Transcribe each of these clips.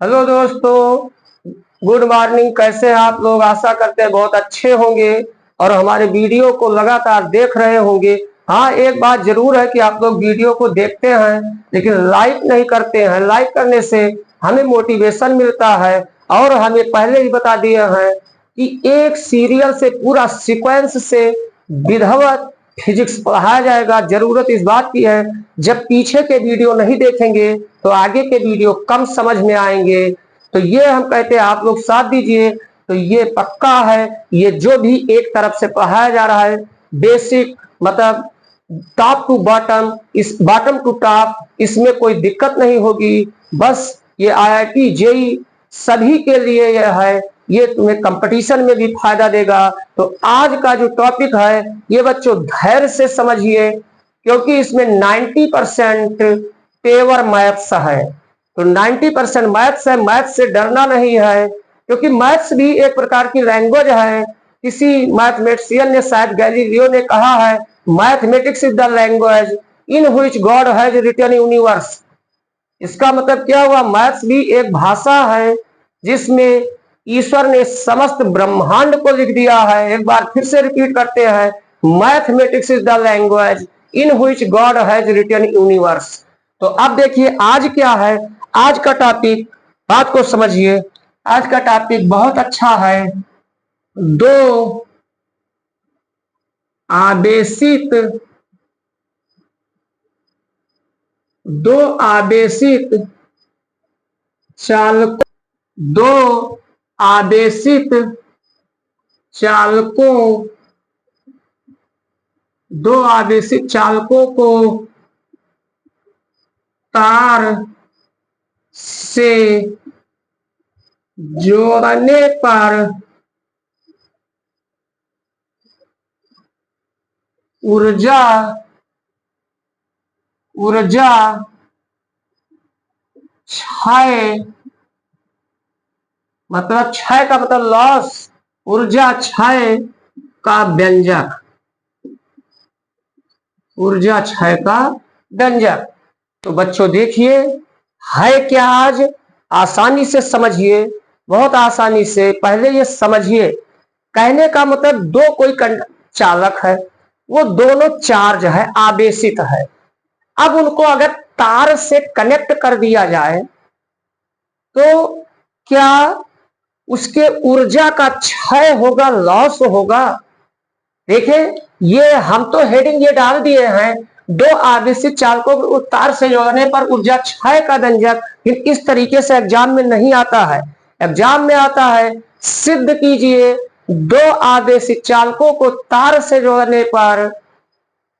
Hello दोस्तों, good morning. कैसे हैं आप लोग? आशा करते हैं बहुत अच्छे होंगे और हमारे वीडियो को लगातार देख रहे होंगे। हाँ, एक बात जरूर है कि आप लोग वीडियो को देखते हैं लेकिन लाइक नहीं करते हैं। लाइक करने से हमें मोटिवेशन मिलता है और हमें पहले ही बता दिए हैं कि एक सीरियल से पूरा सीक्वेंस से विधिवत फिजिक्स पढ़ाया जाएगा। जरूरत इस बात की है, जब पीछे के वीडियो नहीं देखेंगे तो आगे के वीडियो कम समझ में आएंगे। तो ये हम कहते हैं आप लोग साथ दीजिए। तो ये पक्का है, ये जो भी एक तरफ से पढ़ाया जा रहा है बेसिक मतलब टॉप टू बॉटम, इस बॉटम टू टॉप, इसमें कोई दिक्कत नहीं होगी। बस ये आईआईटी जेई सभी के लिए यह है, ये तुम्हें कंपटीशन में भी फायदा देगा। तो आज का जो टॉपिक है ये बच्चों धैर्य से समझिए, क्योंकि इसमें 90% पेवर मैथ्स है। तो 90% मैथ्स है, मैथ्स से डरना नहीं है, क्योंकि मैथ्स भी एक प्रकार की लैंग्वेज है। किसी मैथमेटिशियन ने, शायद गैलीलियो ने कहा है, mathematics is the language in which God has written universe. इसका मतलब क्या हुआ? मैथ्स भी एक भाषा है जिसमें ईश्वर ने समस्त ब्रह्मांड को लिख दिया है। एक बार फिर से रिपीट करते हैं, mathematics is the language in which God has written universe. तो अब देखिए आज क्या है, आज का टॉपिक, बात को समझिए। आज का टॉपिक बहुत अच्छा है। दो आवेशित दो आवेशित चालक दो आवेशित चालकों दो आवेशित चालकों को तार से जोड़ने पर ऊर्जा ऊर्जा क्षय, मतलब क्षय का मतलब लॉस, ऊर्जा क्षय का व्यंजक, ऊर्जा क्षय का व्यंजक। तो बच्चों देखिए है क्या, आज आसानी से समझिए, बहुत आसानी से। पहले ये समझिए, कहने का मतलब दो कोई चालक है, वो दोनों चार्ज है, आवेशित है। अब उनको अगर तार से कनेक्ट कर दिया जाए तो क्या उसके ऊर्जा का क्षय होगा, लॉस होगा? देखें, ये हम तो हेडिंग ये डाल दिए हैं, दो आवेशित चालकों को तार से जोड़ने पर ऊर्जा क्षय का व्यंजक। इस तरीके से एग्जाम में नहीं आता है। एग्जाम में आता है, सिद्ध कीजिए दो आवेशित चालकों को तार से जोड़ने पर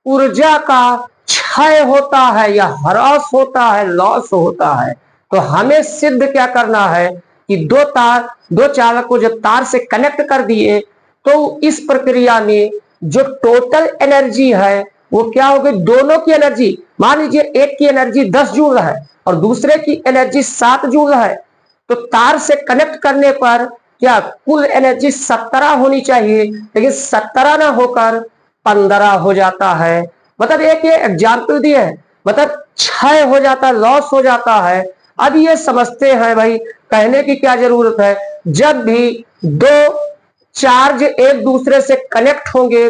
ऊर्जा का क्षय होता है या ह्रास होता है, लॉस होता है। तो हमें सिद्ध क्या करना है कि दो चालक को जब तार से कनेक्ट कर दिए तो इस प्रक्रिया में जो टोटल एनर्जी है वो क्या होगी? दोनों की एनर्जी, मान लीजिए एक की एनर्जी 10 जूल है और दूसरे की एनर्जी 7 जूल है, तो तार से कनेक्ट करने पर क्या कुल एनर्जी 17 होनी चाहिए, लेकिन 17 ना होकर 15 हो जाता है। मतलब एक ये एग्जाम्पल दिए है, मतलब क्षय हो जाता है, लॉस हो जाता है। अब ये समझते हैं भाई, कहने की क्या जरूरत है। जब भी दो चार्ज एक दूसरे से कनेक्ट होंगे,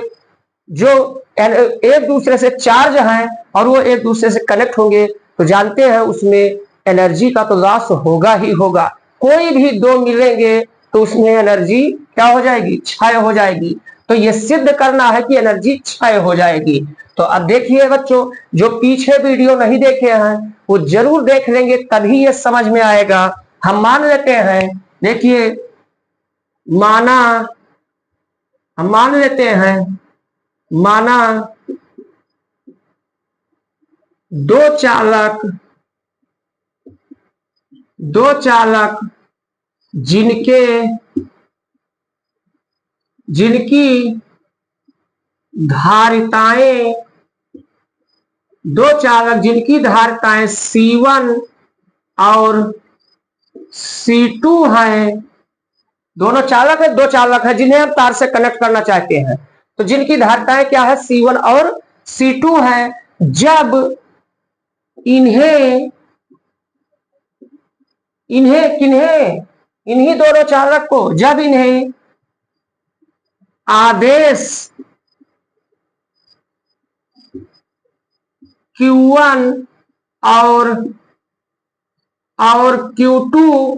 जो एक दूसरे से चार्ज हैं और वो एक दूसरे से कनेक्ट होंगे, तो जानते हैं उसमें एनर्जी का तो लॉस होगा ही होगा। कोई भी दो मिलेंगे तो उसमें एनर्जी क्या हो जाएगी? क्षय हो जाएगी। तो ये सिद्ध करना है कि एनर्जी क्षय हो जाएगी। तो अब देखिए बच्चों, जो पीछे वीडियो नहीं देखे हैं वो जरूर देख लेंगे, तभी ये समझ में आएगा। हम मान लेते हैं, देखिए माना हम मान लेते हैं, माना दो चालक दो चालक जिनके जिनकी धारिताएं दो चालक जिनकी धारिताएं C1 और C2 है। दोनों चालक है, दो चालक है जिन्हें हम तार से कनेक्ट करना चाहते हैं। तो जिनकी धारिताएं क्या है? C1 और C2 है। जब इन्हें इन्हें किन्हें, इन्हीं दोनों चालक को जब इन्हें आदेश Q1 और Q2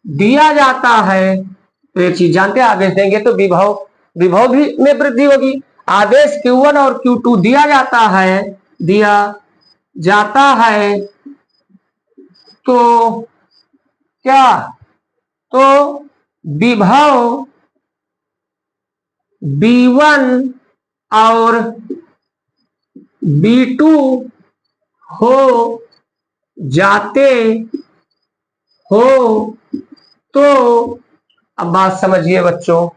दिया जाता है, तो एक चीज जानते हैं, आदेश देंगे तो विभव विभव भी में वृद्धि होगी। आदेश Q1 और Q2 दिया जाता है, दिया जाता है, तो क्या, तो विभव B1 और B2 हो जाते हो, तो अब बात समझिए बच्चों,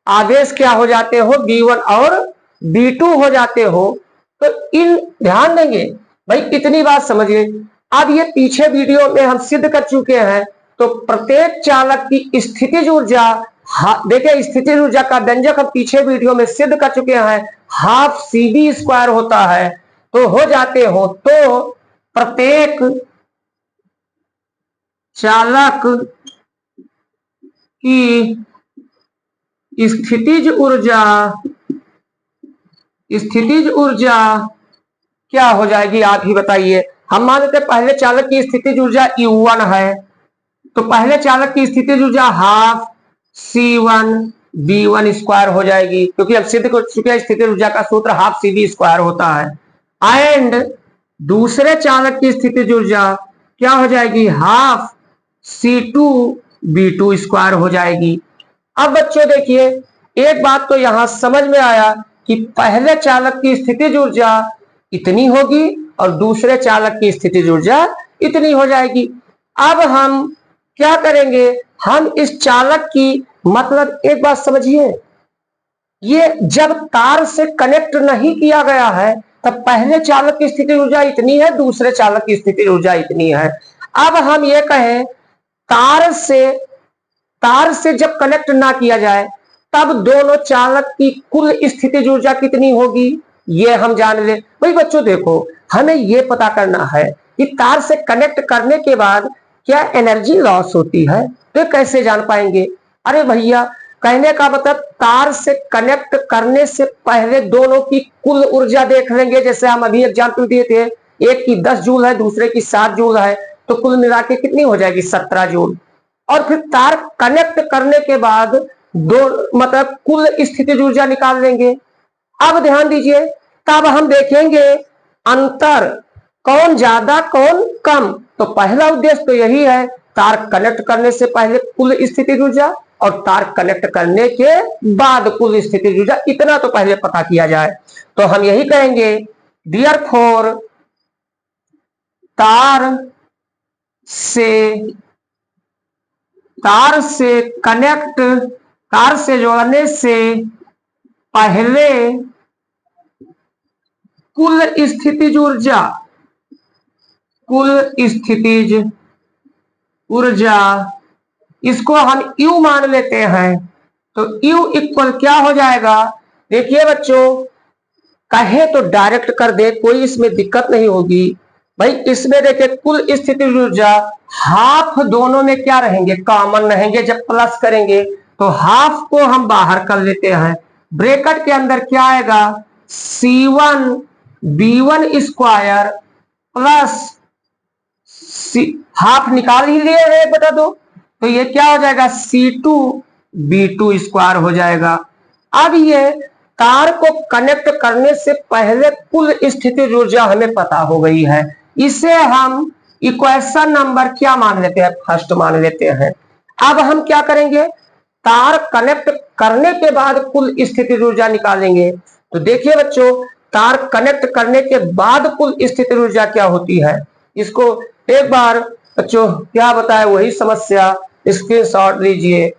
आदेश क्या हो जाते हो, B1 और B2 हो जाते हो, तो इन ध्यान देंगे भाई, इतनी बात समझिए। अब ये पीछे वीडियो में हम सिद्ध कर चुके हैं, तो प्रत्येक चालक की स्थितिज ऊर्जा, देखिए स्थितिज ऊर्जा का व्यंजक हम पीछे वीडियो में सिद्ध कर चुके हैं, हाफ CV² होता है। तो हो जाते हो, तो प्रत्येक चालक की स्थितिज ऊर्जा, स्थितिज ऊर्जा क्या हो जाएगी, आप ही बताइए। हम मान लेते पहले चालक की स्थितिज ऊर्जा U1 है, तो पहले चालक की स्थितिज ऊर्जा हाफ C1V1² हो जाएगी, क्योंकि अब सिद्ध कर चुके हैं स्थितिज ऊर्जा का सूत्र हाफ CV² होता है। एंड दूसरे चालक की स्थितिज ऊर्जा क्या हो जाएगी, हाफ C2V2² हो जाएगी। अब बच्चों देखिए, एक बात तो यहां समझ में आया कि पहले चालक की स्थितिज ऊर्जा इतनी होगी और दूसरे चालक की स्थितिज ऊर्जा इतनी हो जाएगी। अब हम क्या करेंगे, हम इस चालक की, मतलब एक बात समझिए, ये जब तार से कनेक्ट नहीं किया गया है, तब पहले चालक की स्थितिज ऊर्जा इतनी है, दूसरे चालक की स्थितिज ऊर्जा इतनी है। अब हम ये कहें, तार से तार से जब कनेक्ट ना किया जाए, तब दोनों चालक की कुल स्थितिज ऊर्जा कितनी होगी, ये हम जान ले। भाई बच्चों देखो, हमें ये पता करना है कि तार से कनेक्ट करने के बाद क्या एनर्जी लॉस होती है, तो कैसे जान पाएंगे। अरे भैया, कहने का मतलब तार से कनेक्ट करने से पहले दोनों की कुल ऊर्जा देख लेंगे। जैसे हम अभी एग्जाम्पल दिए थे, एक की 10 जूल है, दूसरे की 7 जूल है, तो कुल मिला के कितनी हो जाएगी, 17 जूल। और फिर तार कनेक्ट करने के बाद दो, मतलब कुल स्थितिज ऊर्जा निकाल लेंगे। अब ध्यान दीजिए, तब हम देखेंगे अंतर, कौन ज्यादा कौन कम। तो पहला उद्देश्य तो यही है, तार कनेक्ट करने से पहले कुल स्थितिज ऊर्जा और तार कनेक्ट करने के बाद कुल स्थितिज ऊर्जा, इतना तो पहले पता किया जाए। तो हम यही कहेंगे, डियर फोर, तार से तार से कनेक्ट, तार से जोड़ने से पहले कुल स्थितिज ऊर्जा, कुल स्थितिज ऊर्जा, इसको हम U मान लेते हैं। तो U इक्वल क्या हो जाएगा, देखिए बच्चों, कहे तो डायरेक्ट कर दे, कोई इसमें दिक्कत नहीं होगी। भाई इसमें देखिए, कुल स्थितिज ऊर्जा हाफ, दोनों में क्या रहेंगे, कॉमन रहेंगे। जब प्लस करेंगे तो हाफ को हम बाहर कर लेते हैं, ब्रैकेट के अंदर क्या आएगा, C1V1² प्लस हाफ निकाल ही लिए हैं, बता दो, तो ये क्या हो जाएगा, C2V2² हो जाएगा। अब ये तार को कनेक्ट करने से पहले कुल स्थितिज ऊर्जा हमें पता हो गई है, इसे हम इक्वेशन नंबर क्या मान लेते हैं, फर्स्ट मान लेते हैं। अब हम क्या करेंगे, तार कनेक्ट करने के बाद कुल स्थितिज ऊर्जा निकालेंगे। तो देखिए बच्चों, तार कनेक्ट करने के बाद कुल स्थितिज ऊर्जा क्या होती है, इसको एक बार बच्चों क्या बताए, वही समस्या स्क्रीनशॉट लीजिए।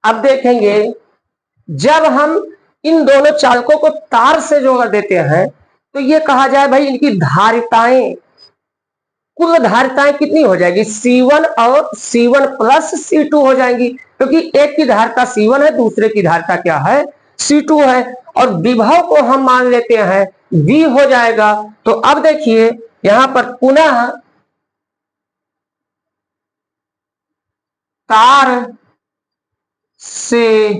अब देखेंगे जब हम इन दोनों चालकों को तार से जोड़ देते हैं तो ये कहा जाए भाई इनकी धारिताएं, कुल धारिताएं कितनी हो जाएगी, C1 और C1 प्लस C2 हो जाएंगी, क्योंकि एक की धारिता C1 है, दूसरे की धारिता क्या है, C2 है, और विभव को हम मान लेते हैं V हो जाएगा। तो अब देखिए यहां पर पुनः तार से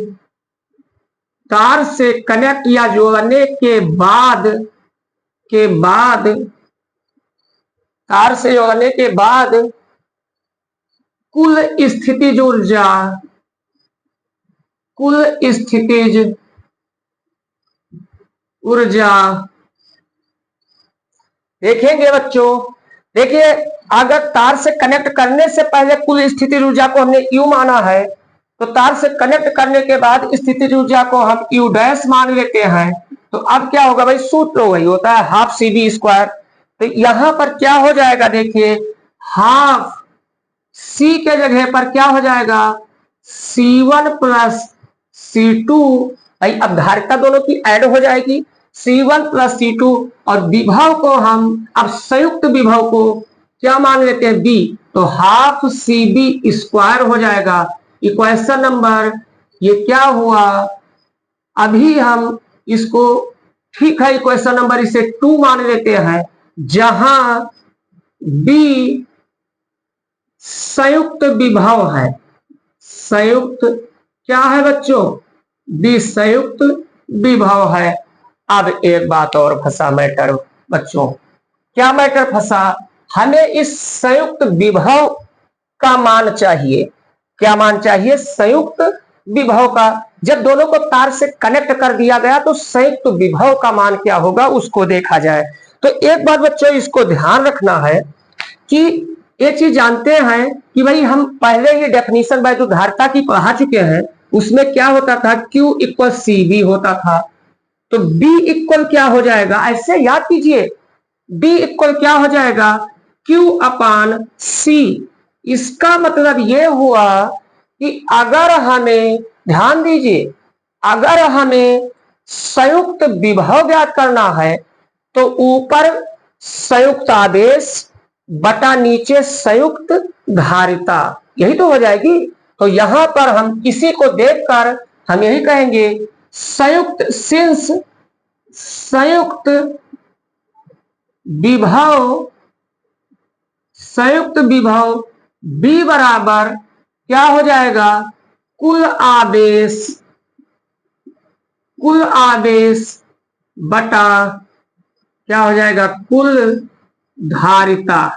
कनेक्ट या जोड़ने के बाद तार से जोड़ने के बाद कुल स्थितिज ऊर्जा देखेंगे बच्चों। देखिए अगर तार से कनेक्ट करने से पहले कुल स्थितिज ऊर्जा को हमने U माना है, तो तार से कनेक्ट करने के बाद स्थितिज ऊर्जा को हम U डैश मान लेते हैं। तो अब क्या होगा भाई, सूत्र वही होता है हाफ CV²। तो यहां पर क्या हो जाएगा, देखिए हाफ C के जगह पर क्या हो जाएगा, C1 प्लस C2। भाई अब धारिता दोनों की ऐड हो जाएगी, C1 प्लस C2, और विभव को हम अब संयुक्त विभव को क्या मान लेते हैं, B। तो हाफ CV² हो जाएगा। इक्वेशन नंबर ये क्या हुआ, अभी हम इसको ठीक है इक्वेशन नंबर इसे 2 मान लेते हैं, जहां B संयुक्त विभव है। संयुक्त क्या है बच्चों, B संयुक्त विभव है। अब एक बात और फंसा मैटर बच्चों, क्या मैटर फंसा, हमें इस संयुक्त विभव का मान चाहिए। क्या मान चाहिए, संयुक्त विभव का। जब दोनों को तार से कनेक्ट कर दिया गया तो संयुक्त विभव का मान क्या होगा उसको देखा जाए। तो एक बात बच्चों इसको ध्यान रखना है कि एक चीज जानते हैं कि भाई हम पहले ये डेफिनेशन बाय धारिता की पढ़ा चुके हैं, उसमें क्या होता था, Q इक्वल CV होता था। तो B इक्वल क्या हो जाएगा, ऐसे याद कीजिए, B इक्वल क्या हो जाएगा, Q अपान C। इसका मतलब ये हुआ कि अगर हमें, ध्यान दीजिए, अगर हमें संयुक्त विभव ज्ञात करना है तो ऊपर संयुक्त आवेश बटा नीचे संयुक्त धारिता, यही तो हो जाएगी। तो यहां पर हम इसी को देखकर हम यही कहेंगे, संयुक्त विभव B बराबर क्या हो जाएगा, कुल आवेश बटा क्या हो जाएगा, कुल धारिता।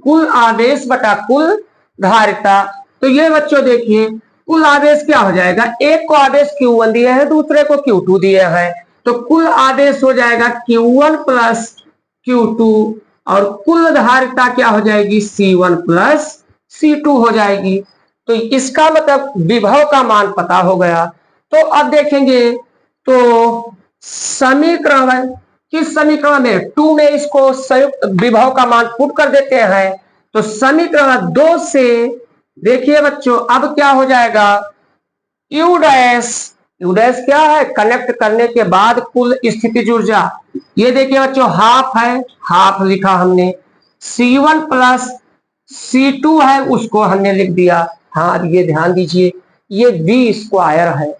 कुल आवेश बटा कुल धारिता। तो ये बच्चों देखिए कुल आवेश क्या हो जाएगा, एक को आवेश Q1 दिए हैं, दूसरे को Q2 दिए हैं, तो कुल आवेश हो जाएगा Q1 प्लस Q2, और कुल धारिता क्या हो जाएगी, C1 प्लस C2 हो जाएगी। तो इसका मतलब विभव का मान पता हो गया। तो अब देखेंगे तो समीकरण है, किस समीकरण में, 2 में इसको संयुक्त विभव का मान पुट कर देते हैं। तो समीकरण 2 से देखिए बच्चों अब क्या हो जाएगा, U डैश क्या है, कनेक्ट करने के बाद कुल स्थितिज ऊर्जा। ये देखिए बच्चों हाफ है, हाफ लिखा हमने, C1 प्लस C2 है उसको हमने लिख दिया। हाँ अब ये ध्यान दीजिए ये V² है,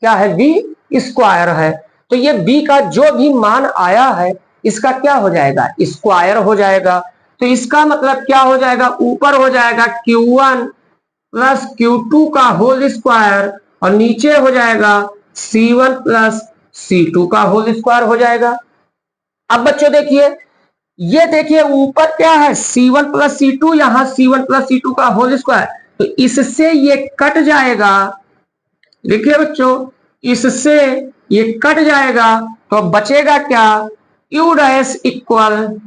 क्या है, V² है। तो ये B का जो भी मान आया है इसका क्या हो जाएगा, स्क्वायर हो जाएगा। तो इसका मतलब क्या हो जाएगा, ऊपर हो जाएगा Q1 प्लस Q2 का होल स्क्वायर, और नीचे हो जाएगा C1 प्लस C2 का होल स्क्वायर हो जाएगा। अब बच्चों देखिए, ये देखिए ऊपर क्या है, C1 प्लस C2, यहां C1 प्लस C2 का होल स्क्वायर, तो इससे ये कट जाएगा। देखिए बच्चों इससे ये कट जाएगा, तो बचेगा क्या, U डैश इक्वल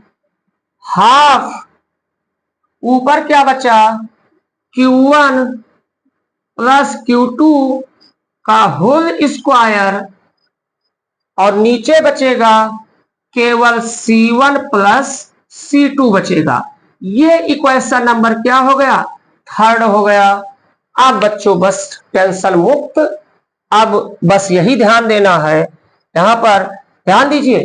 हाफ, ऊपर क्या बचा, Q1 प्लस Q2 का होल स्क्वायर, और नीचे बचेगा केवल C1 प्लस C2 बचेगा। ये इक्वेशन नंबर क्या हो गया, 3rd हो गया। अब बच्चों बस टेंशन मुक्त, अब बस यही ध्यान देना है, यहां पर ध्यान दीजिए,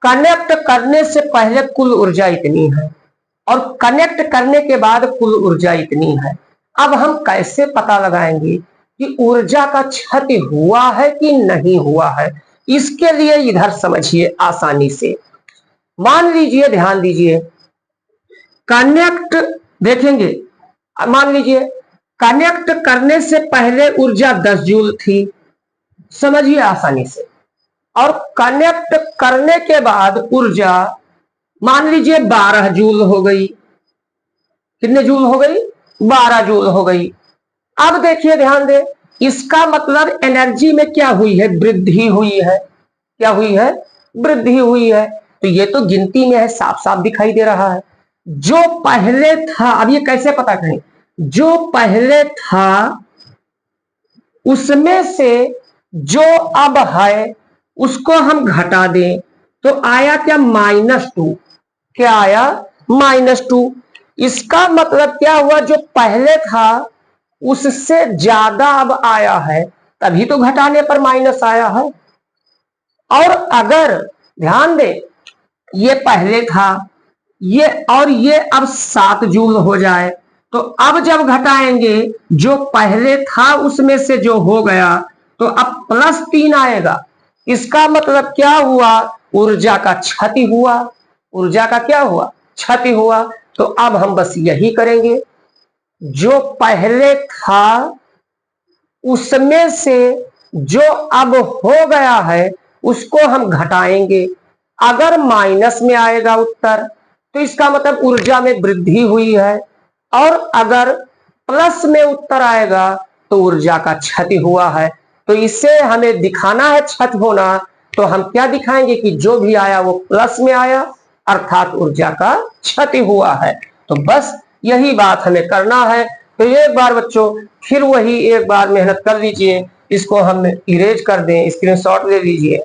कनेक्ट करने से पहले कुल ऊर्जा इतनी है और कनेक्ट करने के बाद कुल ऊर्जा इतनी है। अब हम कैसे पता लगाएंगे कि ऊर्जा का क्षति हुआ है कि नहीं हुआ है? इसके लिए इधर समझिए आसानी से। मान लीजिए, ध्यान दीजिए, कनेक्ट देखेंगे, मान लीजिए कनेक्ट करने से पहले ऊर्जा 10 जूल थी, समझिए आसानी से, और कनेक्ट करने के बाद ऊर्जा मान लीजिए 12 जूल हो गई। कितने जूल हो गई? 12 जूल हो गई। अब देखिए, ध्यान दे, इसका मतलब एनर्जी में क्या हुई है? वृद्धि हुई है। क्या हुई है? वृद्धि हुई है। तो ये तो गिनती में है, साफ साफ दिखाई दे रहा है। जो पहले था, अब ये कैसे पता करें? जो पहले था उसमें से जो अब है उसको हम घटा दें तो आया क्या? -2। क्या आया? -2। इसका मतलब क्या हुआ? जो पहले था उससे ज्यादा अब आया है, तभी तो घटाने पर माइनस आया है। और अगर ध्यान दें, ये पहले था, ये और ये अब 7 जूल हो जाए, तो अब जब घटाएंगे जो पहले था उसमें से जो हो गया तो अब +3 आएगा। इसका मतलब क्या हुआ? ऊर्जा का क्षति हुआ। ऊर्जा का क्या हुआ? क्षति हुआ। तो अब हम बस यही करेंगे, जो पहले था उसमें से जो अब हो गया है उसको हम घटाएंगे। अगर माइनस में आएगा उत्तर तो इसका मतलब ऊर्जा में वृद्धि हुई है, और अगर प्लस में उत्तर आएगा तो ऊर्जा का क्षति हुआ है। तो इसे हमें दिखाना है क्षति होना, तो हम क्या दिखाएंगे कि जो भी आया वो प्लस में आया, अर्थात ऊर्जा का क्षति हुआ है। तो बस यही बात हमें करना है। तो एक बार बच्चों फिर वही एक बार मेहनत कर लीजिए, इसको हम इरेज कर दें, स्क्रीनशॉट ले लीजिए।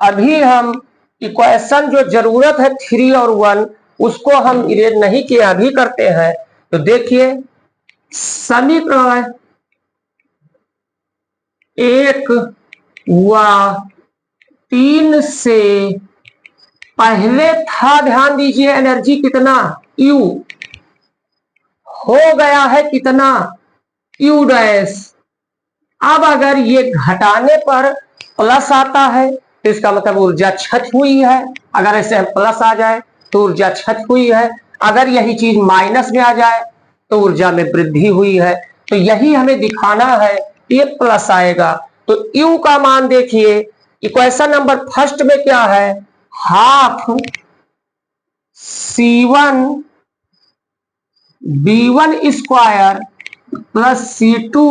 अभी हम इक्वेशन जो जरूरत है 3 और 1 उसको हम इरेज नहीं किए, अभी करते हैं। तो देखिए, समीकरण 1 व 3 से पहले था, ध्यान दीजिए, एनर्जी कितना? U हो गया है कितना? U dash. अब अगर ये घटाने पर प्लस आता है तो इसका मतलब ऊर्जा क्षति हुई है। अगर ऐसे प्लस आ जाए तो ऊर्जा क्षति हुई है, अगर यही चीज माइनस में आ जाए तो ऊर्जा में वृद्धि हुई है। तो यही हमें दिखाना है, ये प्लस आएगा। तो U का मान देखिए, इक्वेशन नंबर फर्स्ट में क्या है? Half C1 B1 square plus C2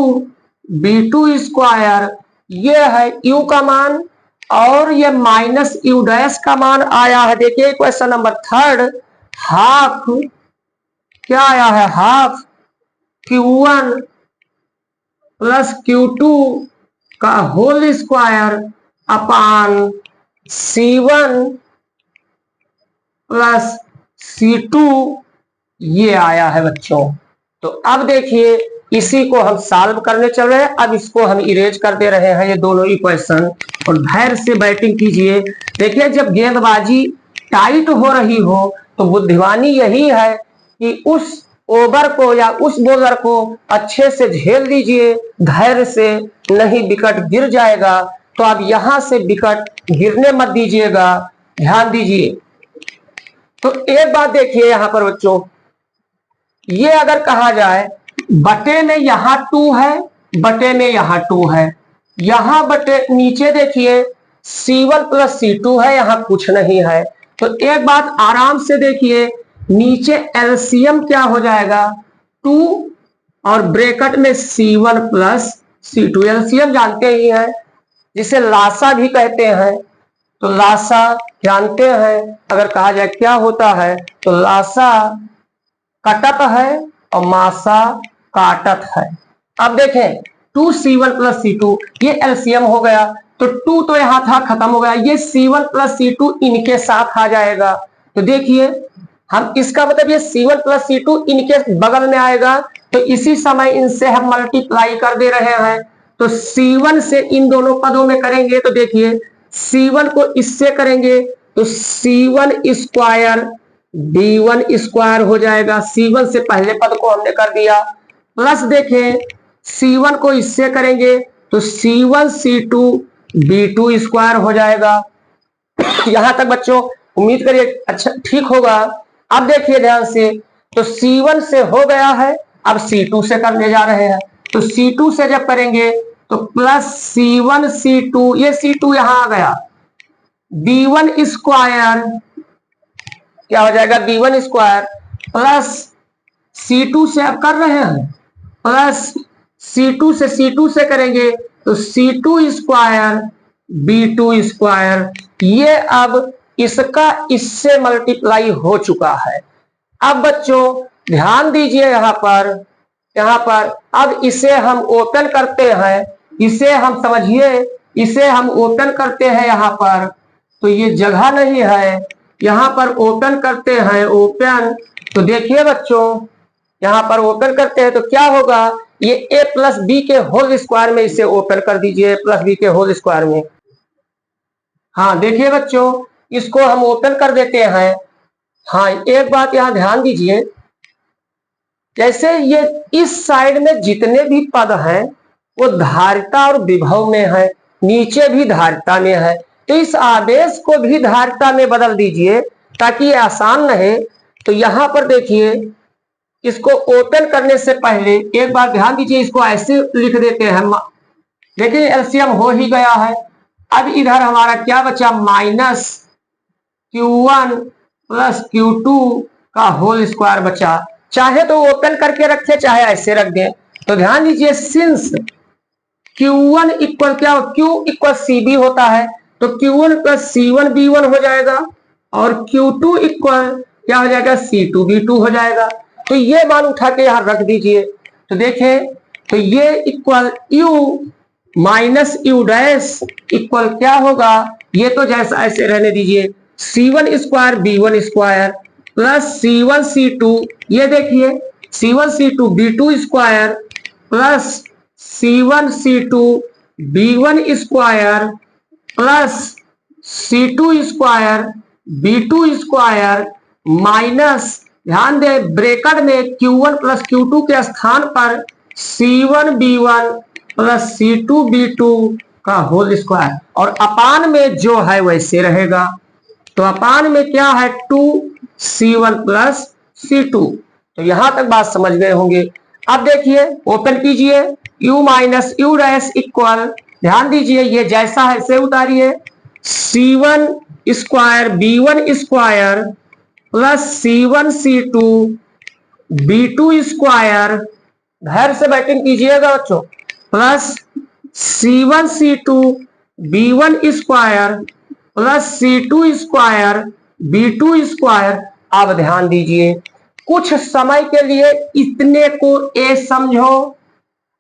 B2 square, ये है U का मान, और ये -U डैश का मान आया है। देखिए क्वेश्चन नंबर थर्ड, हाफ क्या आया है? हाफ Q1 प्लस Q2 का whole square upon C1 plus C2, ये आया है बच्चों। तो अब देखिए, इसी को हम सॉल्व करने चल रहे हैं। अब इसको हम इरेज कर दे रहे हैं, ये दोनों इक्वेशन, और धैर्य से बैटिंग कीजिए। देखिए, जब गेंदबाजी टाइट हो रही हो तो बुद्धिमानी यही है कि उस ओवर को या उस बॉलर को अच्छे से झेल लीजिए धैर्य से, नहीं विकेट गिर जाएगा। तो अब यहां से विकेट गिरने मत दीजिएगा, ध्यान दीजिए। तो एक बात देखिए यहां पर बच्चों, ये अगर कहा जाए बटे में यहां 2 है, बटे में यहां 2 है, यहां बटे नीचे देखिए C1 प्लस C2 है, यहां कुछ नहीं है। तो एक बात आराम से देखिए, नीचे एलसीएम क्या हो जाएगा? 2 और ब्रैकेट में C1 प्लस C2। एलसीएम जानते ही हैं, जिसे लासा भी कहते हैं। तो लासा जानते हैं, अगर कहा जाए क्या होता है तो लासा कटत है और मासा काटत है। अब देखें 2C1 प्लस C2 ये एलसीएम हो गया, तो 2 तो यहां था खत्म हो गया, ये C1 प्लस C2 इनके साथ आ जाएगा। तो देखिए हम इसका मतलब ये C1 प्लस C2 इनके बगल में आएगा, तो इसी समय इनसे हम मल्टीप्लाई कर दे रहे हैं। तो C1 से इन दोनों पदों में करेंगे तो देखिए C1 को इससे करेंगे तो C1 स्क्वायर B1 स्क्वायर हो जाएगा। C1 से पहले पद को हमने कर दिया, प्लस देखें C1 को इससे करेंगे तो C1 C2 B2 स्क्वायर हो जाएगा। यहां तक बच्चों उम्मीद करिए अच्छा ठीक होगा। अब देखिए ध्यान से, तो C1 से हो गया है, अब C2 से करने जा रहे हैं। तो C2 से जब करेंगे तो प्लस C1 C2, ये C2 यहां आ गया, B1 स्क्वायर क्या हो जाएगा B1 स्क्वायर प्लस C2 से अब कर रहे हैं, प्लस C2 से करेंगे तो C2 स्क्वायर B2 स्क्वायर। ये अब इसका इससे मल्टीप्लाई हो चुका है। अब बच्चों ध्यान दीजिए यहां पर अब इसे हम ओपन करते हैं, इसे हम समझिए, इसे हम ओपन करते हैं यहां पर, तो ये जगह नहीं है, यहां पर ओपन करते हैं ओपन। तो देखिए बच्चों यहां पर ओपन करते हैं तो क्या होगा, ये a प्लस बी के होल स्क्वायर में इसे ओपन कर दीजिए, प्लस बी के होल स्क्वायर में। हाँ देखिए बच्चों इसको हम ओपन कर देते हैं। हाँ एक बात यहां ध्यान दीजिए, जैसे ये इस साइड में जितने भी पद हैं वो धारिता और विभव में है, नीचे भी धारिता में है, तो इस आदेश को भी धारिता में बदल दीजिए ताकि ये आसान रहे। तो यहां पर देखिए इसको ओपन करने से पहले एक बार ध्यान दीजिए, इसको ऐसे लिख देते हैं। देखिए एलसीएम हो ही गया है। अब इधर हमारा क्या बचा, माइनस Q1 प्लस Q2 का होल स्क्वायर बचा। चाहे तो ओपन करके रखे, चाहे ऐसे रख दें। तो ध्यान दीजिए सिंस Q1 इक्वल क्या, Q इक्वल CB होता है, तो Q1 प्लस C1 B1 हो जाएगा और Q2 इक्वल क्या हो जाएगा, C2 B2 हो जाएगा। तो ये मान उठा के यहां रख दीजिए। तो देखें तो ये equal U minus U dash equal क्या होगा, ये तो जैसा ऐसे रहने दीजिए, C1 square B1 square plus C1 C2, ये देखिए C1 C2 B2 square plus C1 C2 B1 square plus C2 square B2 square minus, ध्यान दे ब्रैकेट में Q1 प्लस Q2 के स्थान पर C1 B1 plus C2 B2 का whole square, और अपान में जो है वैसे रहेगा। तो अपान में क्या है 2C1 प्लस C2। तो यहां तक बात समझ गए होंगे। अब देखिए ओपन कीजिए, U minus U dash equal, ध्यान दीजिए ये जैसा है से उतारिए, C1 square B1 square plus C1 C2 B2 square, घर से बैटिंग कीजिएगा बच्चों, plus C1 C2 B1 square plus C2 square B2 square. अब ध्यान दीजिए कुछ समय के लिए इतने को A समझो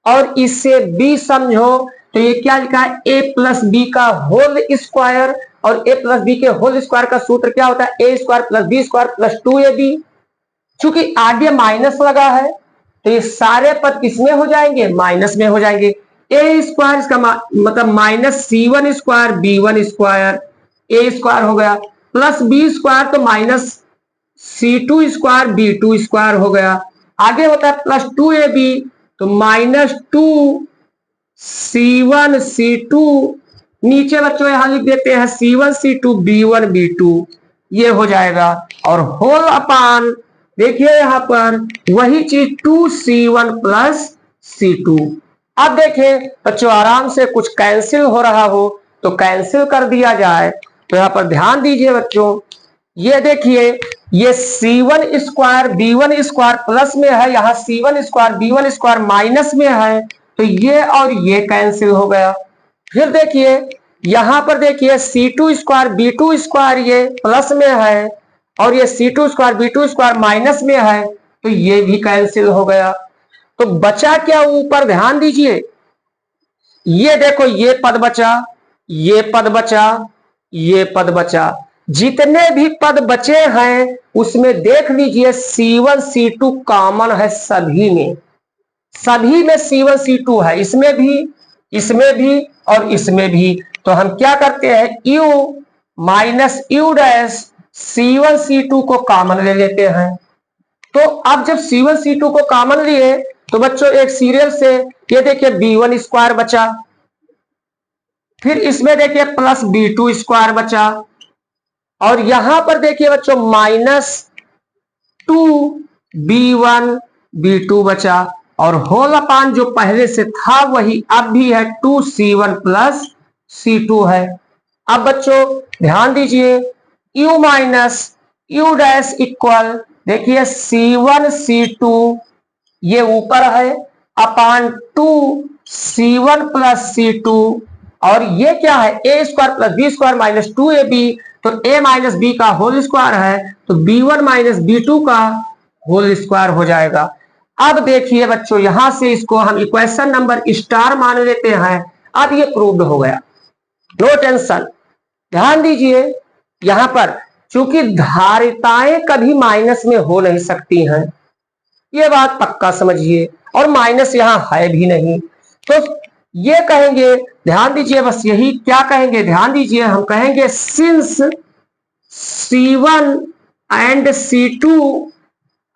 और इसे B समझो, तो ये क्या लिखा है, A प्लस बी का होल स्क्वायर, और A प्लस बी के होल स्क्वायर का सूत्र क्या होता है, A square plus B square plus 2AB। चूंकि आगे माइनस लगा है तो ये सारे पद किसमें हो जाएंगे, माइनस में हो जाएंगे। A स्क्वायर इसका मतलब minus C1 square B1 square A square हो गया, प्लस B स्क्वायर तो minus C2 square B2 square हो गया। आगे होता है प्लस 2AB, तो माइनस 2C1 C2, नीचे बच्चों यहां लिख देते हैं C1 C2 B1 B2, ये हो जाएगा। और होल अपान देखिए यहां पर वही चीज 2C1 प्लस C2। अब देखें बच्चों आराम से कुछ कैंसिल हो रहा हो तो कैंसिल कर दिया जाए। तो यहां पर ध्यान दीजिए बच्चों, ये देखिए ये C1 square B1 square plus में है, यहाँ C1 square B1 square minus में है, तो ये और ये कैंसिल हो गया। फिर देखिए यहां पर देखिए C2 स्क्वायर B2 स्क्वायर ये प्लस में है और ये C2 square B2 square minus में है, तो ये भी कैंसिल हो गया। तो बचा क्या ऊपर, ध्यान दीजिए, ये देखो ये पद बचा, ये पद बचा, ये पद बचा। जितने भी पद बचे हैं उसमें देख लीजिए C1 C2 कॉमन है सभी में, सभी में C1 C2 है, इसमें भी और इसमें भी। तो हम क्या करते हैं, U minus U dash C1 C2 को कॉमन ले लेते हैं। तो अब जब C1 C2 को कॉमन लिए तो बच्चों एक सीरियल से ये देखिए B1 स्क्वायर बचा, फिर इसमें देखिए प्लस B2 स्क्वायर बचा, और यहां पर देखिए बच्चों माइनस 2B1 B2 बचा, और होल अपान जो पहले से था वही अब भी है 2C1 प्लस C2 है। अब बच्चों ध्यान दीजिए U minus U dash equal देखिए C1 C2 ये ऊपर है अपान 2C1 प्लस C2, और ये क्या है A square plus B square minus 2AB, तो A माइनस B का होल स्क्वायर है तो B1 माइनस B2 का होल स्क्वायर हो जाएगा। अब देखिए बच्चों यहां से इसको हम इक्वेशन नंबर स्टार मान लेते हैं। अब ये प्रूव्ड हो गया, नो टेंशन। ध्यान दीजिए यहां पर चूंकि धारिताएं कभी माइनस में हो नहीं सकती हैं, ये बात पक्का समझिए, और माइनस यहां है भी नहीं, तो ये कहेंगे, ध्यान दीजिए बस यही क्या कहेंगे, ध्यान दीजिए हम कहेंगे since C1 and C2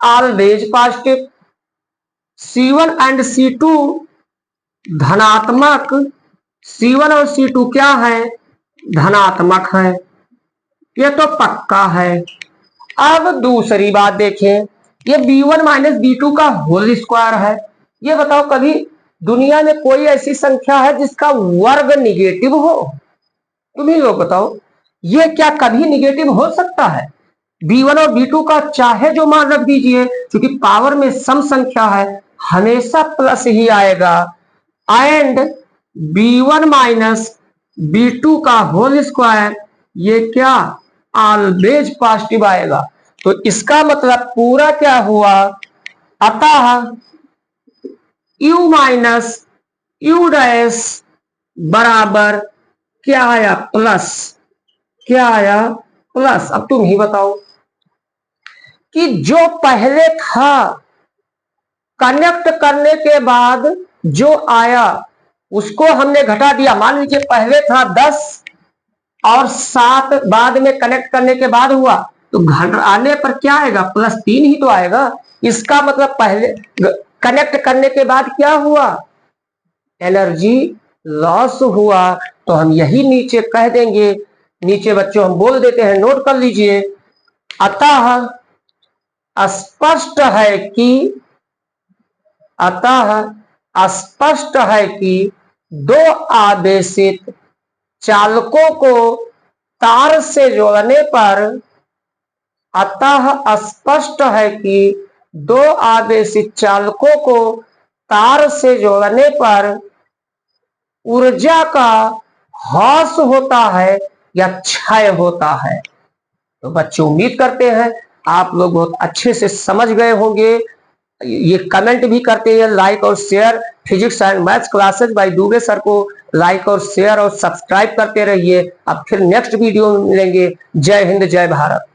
always positive, C1 and C2 धनात्मक, C1 और C2 क्या है, धनात्मक है, ये तो पक्का है। अब दूसरी बात देखें, ये B1 माइनस B2 का होल स्क्वायर है। ये बताओ कभी दुनिया में कोई ऐसी संख्या है जिसका वर्ग निगेटिव हो? तुम ही लोग बताओ, ये क्या कभी निगेटिव हो सकता है? B1 और B2 का चाहे जो मान रख दीजिए, क्योंकि पावर में सम संख्या है हमेशा प्लस ही आएगा, एंड B1 माइनस B2 का होल स्क्वायर ये क्या ऑलवेज पॉजिटिव आएगा। तो इसका मतलब पूरा क्या हुआ, अतः U माइनस U डैश बराबर क्या आया, प्लस, क्या आया, प्लस। अब तुम ही बताओ कि जो पहले था कनेक्ट करने के बाद जो आया उसको हमने घटा दिया, मान लीजिए पहले था 10 और 7 बाद में कनेक्ट करने के बाद हुआ, तो घटाने पर क्या आएगा, +3 ही तो आएगा। इसका मतलब पहले कनेक्ट करने के बाद क्या हुआ, एनर्जी लॉस हुआ। तो हम यही नीचे कह देंगे, नीचे बच्चों हम बोल देते हैं, नोट कर लीजिए, अतः स्पष्ट है कि, अतः स्पष्ट है कि दो आवेशित चालकों को तार से जोड़ने पर, अतः स्पष्ट है कि दो आवेशित चालकों को तार से जोड़ने पर ऊर्जा का ह्रास होता है या क्षय होता है। तो बच्चों उम्मीद करते हैं आप लोग बहुत अच्छे से समझ गए होंगे। ये कमेंट भी करते हैं, लाइक और share, physics and maths classes bye Dubey sir को लाइक और शेयर और सब्सक्राइब करते रहिए। अब फिर नेक्स्ट वीडियो में मिलेंगे। जय हिंद, जय भारत।